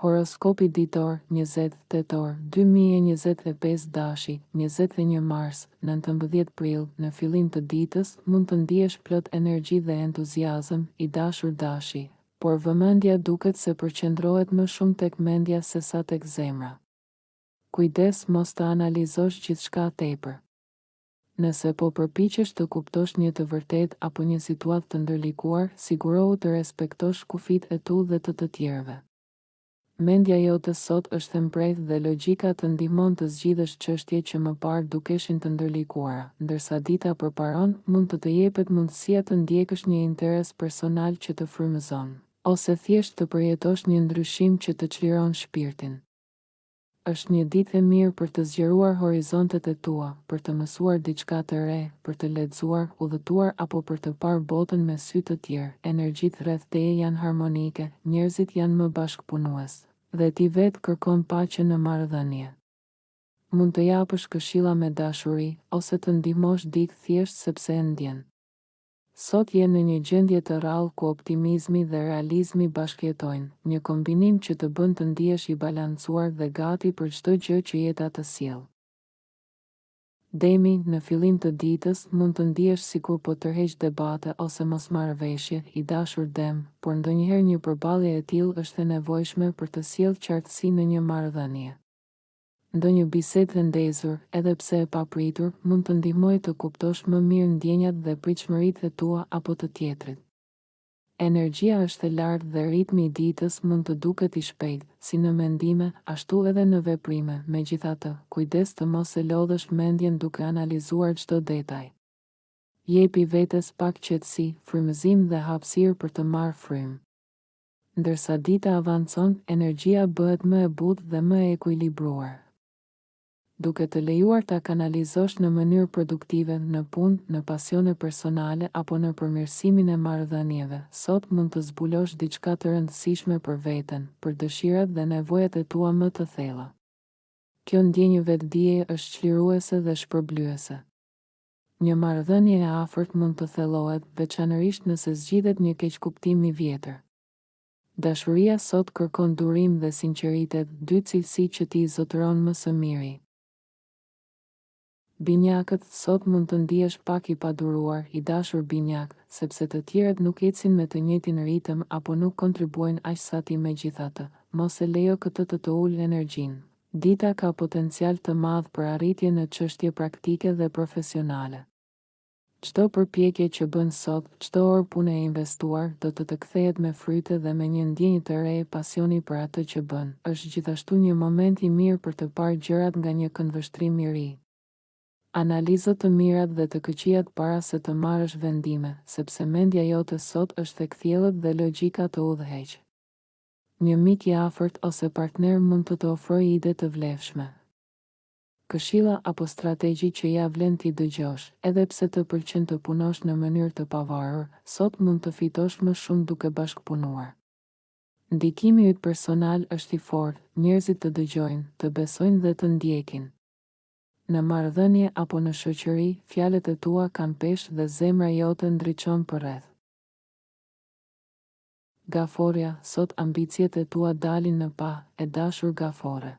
Horoskopi ditor, 20 tetor, 2025 dashi, 21 mars, 19 prill, në fillim të ditës, mund të ndihesh plot energji dhe entuziazëm, i dashur dashi, por vëmendja duket se përqendrohet më shumë tek mendja se sa tek zemra. Kujdes mos të analizosh gjithçka tepër. Nëse po përpiqesh të kuptosh një të vërtetë apo një situatë të ndërlikuar, sigurohu të respektosh kufijtë e tu dhe të tjerëve. Mendja jote sot është e mprejtë dhe logjika të ndihmon të zgjidhësh çështje që më parë dukeshin të ndërlikuara, ndërsa dita përparon mund të jepet mundësia të ndjekësh një interes personal që të frymëzon, ose thjesht të përjetosh një ndryshim që të çliron shpirtin. Është një ditë e mirë për të zgjeruar horizontet e tua, për të mësuar diçka të re, për të lexuar, udhëtuar apo për të parë botën me sy të tjerë. Energjitë rreth teje janë harmonike, njerëzit janë më bashkëpunues, dhe ti vetë kërkon paqe në marrëdhënie. Mund të japësh këshilla me dashuri, ose të ndihmosh dikë thjesht sepse e ndjen. Sot je në një gjendje të rrallë ku optimizmi dhe realizmi bashkëjetojnë, një kombinim që të bën të ndihesh i balancuar dhe gati për çdo gjë që jeta të sjellë. Demi, në fillim të ditës, mund të ndihesh sikur po tërheq debate ose mosmarrëveshje, i dashur Dem, por ndonjëherë një përballje e tillë është e nevojshme për të sjellë qartësi në një marrëdhënie. Ndonjë bisedë e ndezur, edhe pse e papritur, mund të ndihmojë të kuptosh më mirë ndjenjat dhe pritshmëritë e tua apo të tjetrit. Energjia është e lartë dhe ritmi i ditës mund të duket i shpejtë, si në mendime, ashtu edhe në veprime. Megjithatë, kujdes të mos e lodhësh mendjen duke analizuar çdo detaj. Jepi vetes pak qetësi, frymëzim dhe hapësirë për të marrë frymë. Ndërsa dita avancon, energjia bëhet më e butë dhe më e ekuilibruar. Duke të lejuar ta kanalizosh në mënyrë produktive në punë, në pasione personale apo në përmirësimin e marrëdhënieve, sot mund të zbulosh diçka të rëndësishme për veten, për dëshirat dhe nevojat e tua më të thella. Kjo ndjenjë vetdije është çliruese dhe shpërblyese. Një marrëdhënie e afërt mund të thellohet, veçanërisht nëse zgjidhet një keqkuptim i vjetër. Dashuria sot kërkon durim dhe sinqeritet, dy cilësi që ti zotëron më së miri. Binjakët, sot mund të ndihesh pak i paduruar, i dashur binjak, sepse të tjerët nuk ecin me të njëjtin ritëm apo nuk kontribuojnë aq sa ti. Megjithatë, mos e lejo këtë të ulë energjinë. Dita ka potencial të madh për arritje në çështje praktike dhe profesionale. Çdo përpjekje që bën sot, çdo orë pune e investuar, do të kthehet me fryte dhe me një ndjenjë të re, pasioni për atë që bën. Është gjithashtu një moment i mirë për të parë gjërat nga një këndvështrim i ri. Analizo të mirat dhe të këqijat para se të marrësh vendime, sepse mendja jote sot është tek thjellët dhe logjika të udhëheq. Një mik i afërt ose partner mund të ofrojë ide të vlefshme. Këshilla apo strategji që ja vlen ti dëgjosh, edhe pse të pëlqen të punosh në mënyrë të pavarur, sot mund të fitosh më shumë duke bashkëpunuar. Ndikimi yt personal është i fortë, njerëzit të dëgjojnë, të besojnë dhe të ndjekin. Në marrëdhënie apo në shoqëri, fjalët e tua kanë peshë dhe zemra jote ndriçon përreth. Gaforja, sot ambicjet e tua dalin në pa, e dashur gafore.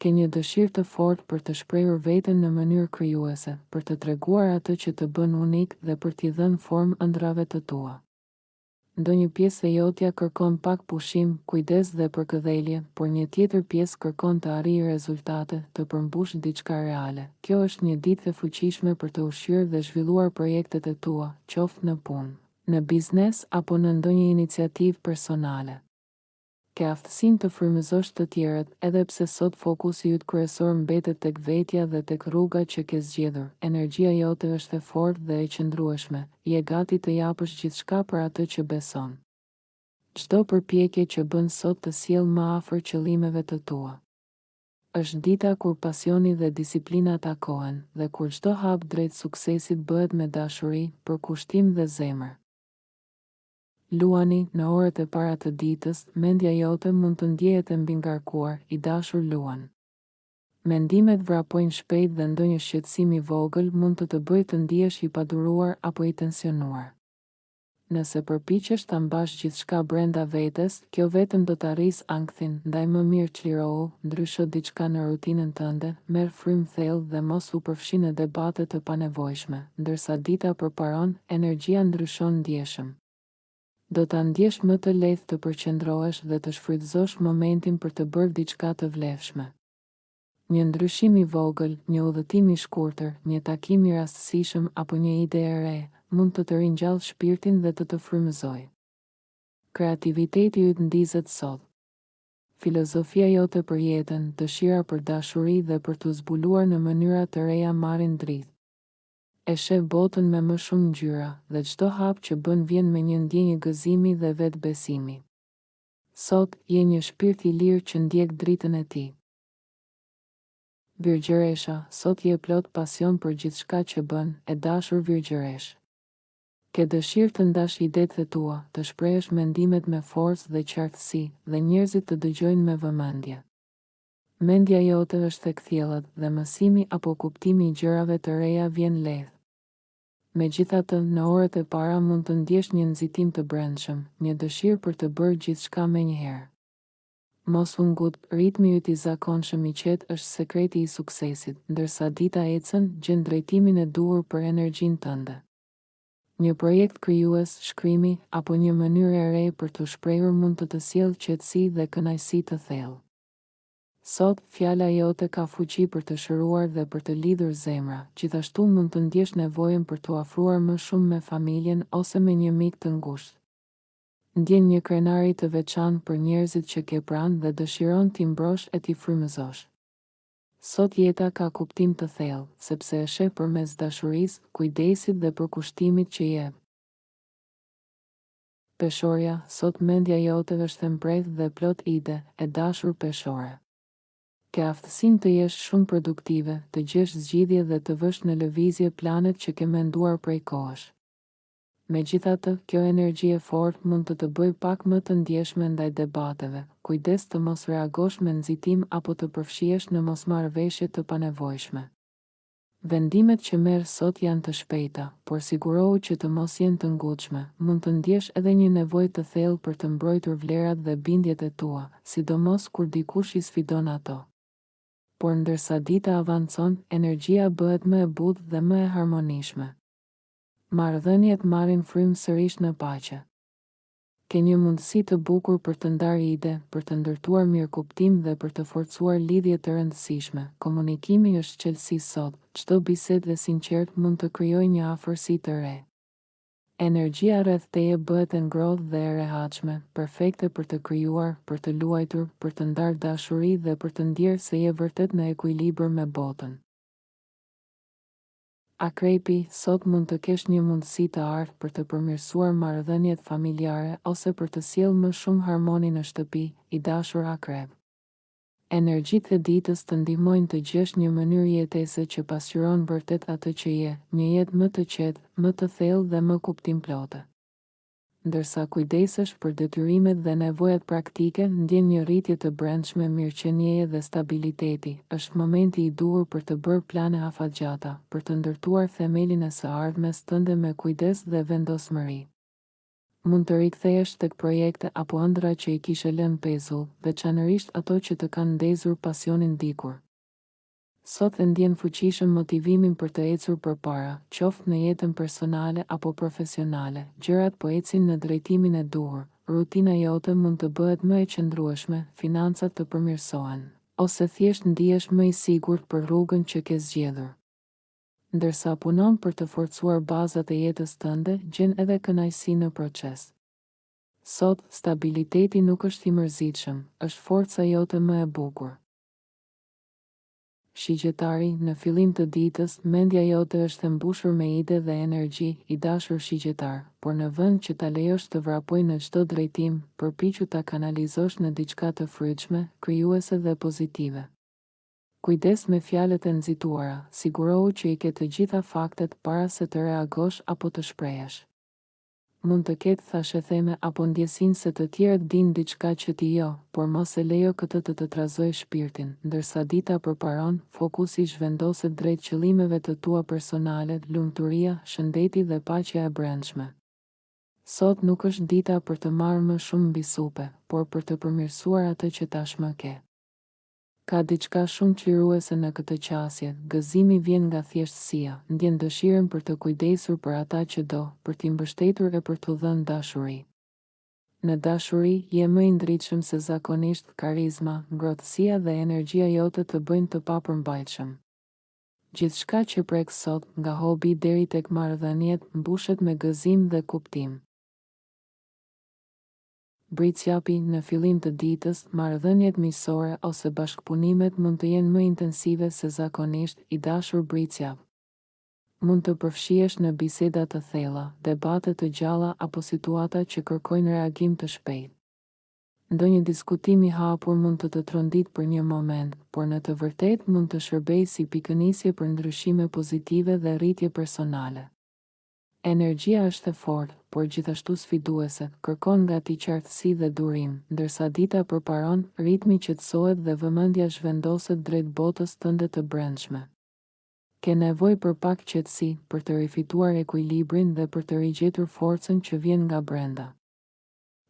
Ke një dëshirë të fortë për të shprehur veten në mënyrë krijuese, për të treguar atë që të bën unik dhe për t'i dhënë formë ëndrave të tua. Ndonjë pjesë e jotja kërkon pak pushim, kujdes dhe përkëdhelje, por një tjetër pjesë kërkon të arrijë rezultate, të përmbush diçka reale. Kjo është një ditë e fuqishme për të ushqyer dhe zhvilluar projektet e tua, qoftë në punë, në biznes apo në ndonjë iniciativë personale. Ke aftësinë të frymëzosh të tjerët, edhe pse sot fokusi yt kryesor mbetet tek vetja dhe tek rruga që ke zgjedhur. Energjia jote është e fortë dhe e qëndrueshme, je gati të japësh gjithçka për atë që beson. Çdo përpjekje që bën sot të sjellë më afër qëllimeve të tua. Është dita kur pasioni dhe disiplina takohen, dhe kur çdo hap drejt suksesit bëhet me dashuri, përkushtim dhe zemër. Luani, në orët e para të ditës, mendja jote mund të ndjehet e mbingarkuar, i dashur Luan. Mendimet vrapojnë shpejt dhe ndonjë shqetësim i vogël mund të bëjë të ndihesh i paduruar apo i tensionuar. Nëse përpiqesh ta mbash gjithçka brenda vetes, kjo vetëm do të arrisë ankthin, ndaj më mirë çlirohu, ndrysho diçka në rutinën tënde, merr frymë thellë dhe mos u përfshi në debate të panevojshme. Ndërsa dita përparon, energjia ndryshon ndjeshëm. Do ta ndjesh më të lehtë të përqendrohesh dhe të shfrytëzosh momentin për të bërë diçka të vlefshme. Një ndryshim i vogël, një udhëtim i shkurtër, një takim i rastësishëm apo një ide e re mund të të ringjallë shpirtin dhe të frymëzojë. Kreativiteti yt ndizet sot. Filozofia jote për jetën, dëshira për dashuri dhe për t'u zbuluar në mënyra të reja marrin dritë. E sheh botën me më shumë ngjyra dhe çdo hap që bën vjen me një ndjenjë gëzimi dhe vetbesimi. Sot je një shpirt i lirë që ndjek dritën e tij. Virgjëresha, sot je plot pasion për gjithçka që bën, e dashur virgjëresh. Ke dëshirë të ndash idetë e tua, të shprehësh mendimet me forcë dhe qartësi, dhe njerëzit të dëgjojnë me vëmendje. Mendja jote është tek thjellat dhe mësimi apo kuptimi i gjërave të reja vjen lehtë. Megjithatë, në orët e para mund të ndjesh një nxitim të brendshëm, një dëshirë për të bërë gjithçka menjëherë. Mos u ngut, ritmi yt i zakonshëm i qetë është sekreti i suksesit, ndërsa dita ecën, gjen drejtimin e duhur për energjinë tënde. Një projekt krijues, shkrimi, apo një mënyrë e re për të shprehur mund të sjellë qetësi dhe kënaqësi të thellë. Sot, fjala jote ka fuqi për të shëruar dhe për të lidhur zemra, gjithashtu mund të ndjesh nevojën për të afruar më shumë me familjen ose me një mik të ngushtë. Ndjen një krenari të veçantë për njerëzit që ke pranë dhe dëshiron t'i mbrosh e t'i frymëzosh. Sot jeta ka kuptim të thellë, sepse e sheh përmes dashurisë, kujdesit dhe përkushtimit që jep. Peshorja, sot mendja jote është e mprehtë dhe plot ide, e dashur peshore. Ke aftësinë të jesh shumë produktive, të gjesh zgjidhje dhe të vësh në lëvizje planet që ke menduar prej kohësh. Megjithatë, kjo energji e fortë mund të bëjë pak më të ndjeshme ndaj debateve. Kujdes të mos reagosh me nxitim apo të përfshihesh në mosmarrëveshje të panevojshme. Vendimet që merr sot janë të shpejta, por sigurohu që të mos jenë të ngutshme. Mund të ndjesh edhe një nevojë të thellë për të mbrojtur vlerat dhe bindjet e tua, sidomos kur dikush i sfidon ato. Por ndërsa dita avancon, energjia bëhet më e butë dhe më e harmonishme. Marrëdhëniet marrin frymë sërish në paqe. Ke një mundësi të bukur për të ndarë ide, për të ndërtuar mirëkuptim dhe për të forcuar lidhje të rëndësishme. Komunikimi është çelësi sot, çdo bisedë e sinqert mund të krijojë një afërsi të re. Energjia rreth teje bëhet e ngrohtë dhe e rehatshme, perfekte për të krijuar, për të luajtur, për të ndarë dashuri dhe për të ndjerë se je vërtet në ekuilibër me botën. Akrepi, sot mund të kesh një mundësi të artë për të përmirësuar marrëdhëniet familjare ose për të sjellë më shumë harmoni në shtëpi, i dashur akrep. Energjitë e ditës të ndihmojnë të gjesh një mënyrë jetese që pasqyron vërtet atë që je, një jetë më të qetë, më të thellë dhe më kuptimplote. Ndërsa kujdesesh për detyrimet dhe nevojat praktike, ndjen një rritje të brendshme mirëqenieje dhe stabiliteti. Është momenti i duhur për të bërë plane afatgjata, për të ndërtuar themelin e së ardhmes tënde me kujdes dhe vendosmëri. Mund të rikthehesh tek projekte apo ëndra që i kishe lënë pezull, veçanërisht ato që të kanë ndezur pasionin dikur. Sot e ndjen fuqishëm motivimin për të ecur përpara, qoftë në jetën personale apo profesionale. Gjërat po ecin në drejtimin e duhur, rutina jote mund të bëhet më e qëndrueshme, financat të përmirësohen, ose thjesht ndihesh më i sigurt për rrugën që ke zgjedhur. Ndërsa punon për të forcuar bazat e jetës tënde, gjen edhe kënaqësi në proces. Sot, stabiliteti nuk është i mërzitshëm, është forca jote më e bukur. Shigjetari, në fillim të ditës, mendja jote është e mbushur me ide dhe energji, i dashur shigjetar, por në vend që ta lejosh të vrapojë në çdo drejtim, përpiqu ta kanalizosh në diçka të frytshme, krijuese dhe pozitive. Kujdes me fjalët e nxituara, sigurohu që i ke të gjitha faktet para se të reagosh apo të shprehesh. Mund të ketë thashetheme apo ndjesinë se të tjerët dinë diçka që ti jo, por mos e lejo këtë të trazojë shpirtin. Ndërsa dita përparon, fokusi zhvendoset drejt qëllimeve të tua personale, lumturia, shëndeti dhe paqja e brendshme. Sot nuk është dita për të marrë më shumë mbi supe, por për të përmirësuar atë që tashmë ke. Ka diçka shumë çliruese në këtë qasje, gëzimi vjen nga thjeshtësia, ndjen dëshirën për të kujdesur për ata që do, për t'i mbështetur e për t'u dhënë dashuri. Në dashuri, je më i ndritshëm se zakonisht, karizma, ngrohtësia dhe energjia jote të bëjnë të papërmbajtshëm. Gjithçka që prek sot, nga hobi deri tek marrëdhëniet, mbushet me gëzim dhe kuptim. Britsjapi, në fillim të ditës, marrëdhëniet miqësore ose bashkëpunimet mund të jenë më intensive se zakonisht, i dashur britsjap. Mund të përfshihesh në biseda të thella, debate të gjalla apo situata që kërkojnë reagim të shpejtë. Ndonjë diskutim i hapur mund të trondit për një moment, por në të vërtetë mund të shërbejë si pikënisje për ndryshime pozitive dhe rritje personale. Energjia është e fortë, por gjithashtu sfiduese, kërkon nga ti qartësi dhe durim, ndërsa dita përparon, ritmi qetësohet dhe vëmendja zhvendoset drejt botës tënde të brendshme. Ke nevojë për pak qetësi, për të rifituar ekuilibrin dhe për të rigjetur forcën që vjen nga brenda.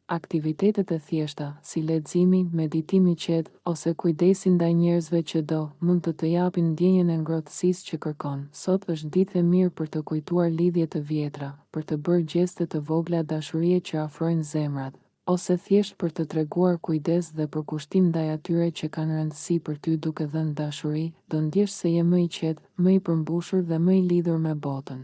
Aktivitetet e thjeshta, si leximi, meditimi qetë, ose kujdesi ndaj njerëzve që do, mund të japin ndjenjen e ngrohtësisë që kërkon. Sot është ditë e mirë për të kujtuar lidhje të vjetra, për të bërë gjeste të vogla dashurie që afrojnë zemrat, ose thjesht për të treguar kujdes dhe përkushtim ndaj atyre që kanë rëndësi për ty duke dhënë dashuri, do ndjesh se je më i qetë, më i përmbushur dhe më i lidhur me botën.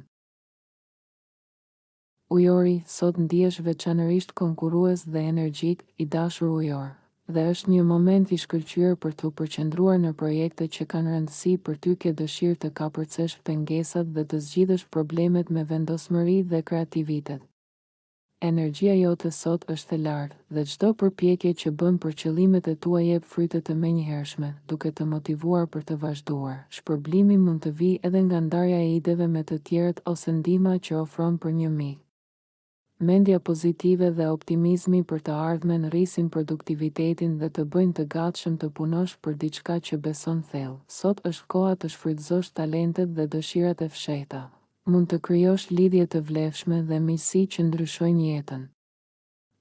Ujori, sot ndihesh veçanërisht konkurrues dhe energjik, i dashur ujor, dhe është një moment i shkëlqyer për t'u përqendruar në projekte që kanë rëndësi për ty, ke dëshirë të kapërcesh pengesat dhe të zgjidhësh problemet me vendosmëri dhe kreativitet. Energjia jote sot është e lartë dhe çdo përpjekje që bën për qëllimet e tua jep fryte të menjëhershme, duke të motivuar për të vazhduar. Shpërblimi mund të vijë edhe nga ndarja e ideve me të tjerët ose ndihma që ofron për një mik. Mendja pozitive dhe optimizmi për të ardhmen rrisin produktivitetin dhe të bëjnë të gatshëm të punosh për diçka që beson thellë. Sot është koha të shfrytëzosh talentet dhe dëshirat e fshehta. Mund të krijosh lidhje të vlefshme dhe miqësi që ndryshojnë jetën.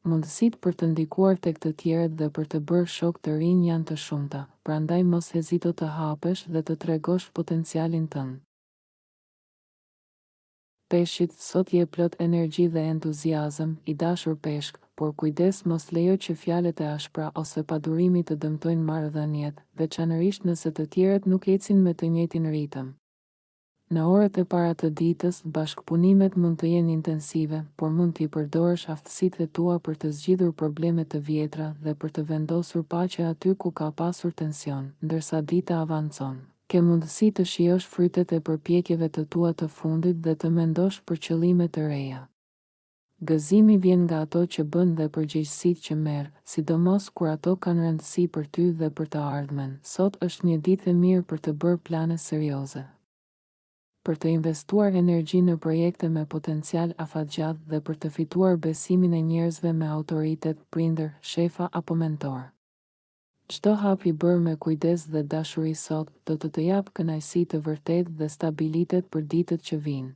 Mundësitë për të ndikuar tek të tjerët dhe për të bërë shok të rinj janë të shumta, prandaj mos hezito të hapesh dhe të tregosh potencialin tënd. Peshqit, sot je plot energji dhe entuziazëm, i dashur peshk, por kujdes mos lejo që fjalët e ashpra ose padurimi të dëmtojnë marrëdhëniet, veçanërisht nëse të tjerët nuk ecin me të njëjtin ritëm. Në orët e para të ditës, bashkëpunimet mund të jenë intensive, por mund t'i përdorësh aftësitë e tua për të zgjidhur probleme të vjetra dhe për të vendosur paqe aty ku ka pasur tension, ndërsa dita avancon. Ke mundësi të shijosh frytet e përpjekjeve të tua të fundit dhe të mendosh për qëllime të reja. Gëzimi vjen nga ato që bën dhe përgjegjësitë që merr, sidomos kur ato kanë rëndësi për ty dhe për të ardhmen. Sot është një ditë e mirë për të bërë plane serioze, për të investuar energji në projekte me potencial afatgjatë dhe për të fituar besimin e njerëzve me autoritet, prindër, shefa apo mentor. Çdo hap i bërë me kujdes dhe dashuri sot do të jap kënaqësi të vërtetë dhe stabilitet për ditët që vijnë.